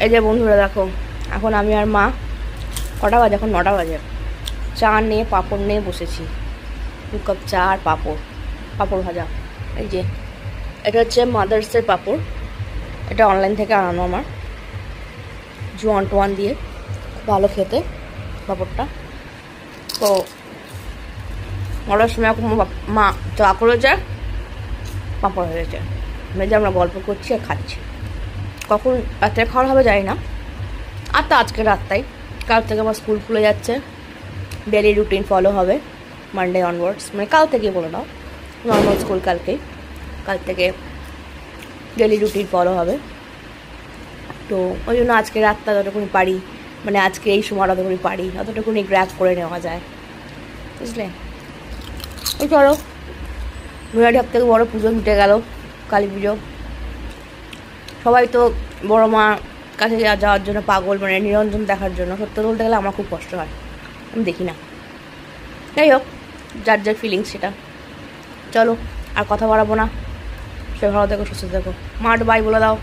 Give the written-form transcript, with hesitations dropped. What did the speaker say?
এই যে বন্ধুরা দেখো, এখন আমি আর মা কটা বাজে, এখন 9টা বাজে, চা নিয়ে পাঁপড় নিয়ে বসেছি। 2 কাপ চা আর পাঁপড় ভাজা। এই যে এটা হচ্ছে মাদার্সের পাঁপড়, এটা অনলাইন থেকে আনানো আমার, জোয়ান টোয়ান দিয়ে, খুব ভালো খেতে পাঁপড়টা। তো 9টার সময় মা চা করেছে, পাঁপড় হয়েছে, মেজে আমরা গল্প করছি আর খাচ্ছি। কখন রাত্রে খাওয়া হবে জানি না, আর তো আজকে রাতটাই, কাল থেকে আমার স্কুল খুলে যাচ্ছে, ডেলি রুটিন ফলো হবে মানডে অনওয়ার্ডস, মানে কাল থেকে বলে দাও, নর্মাল স্কুল কাল থেকে ডেলি রুটিন ফলো হবে। তো ওই জন্য আজকে রাতটা যতটুকুনি পারি, মানে আজকে এই সময় যতটুকুনি পারি ততটুকুনি গ্র্যাব করে নেওয়া যায়, বুঝলে। ওই চলো, নৈহাটি সব থেকে বড়ো পুজো মিটে গেল, কালী পুজো। সবাই তো বড় মা কাছে যাওয়ার জন্য পাগল, মানে নিরঞ্জন দেখার জন্য। সত্যি বলতে গেলে আমার খুব কষ্ট হয়, আমি দেখি না। যাই হোক, যার যার ফিলিংস সেটা। চলো আর কথা বাড়াবো না, সে ভালো থেকো, সুস্থ থেকো। মা বাই বলে দাও।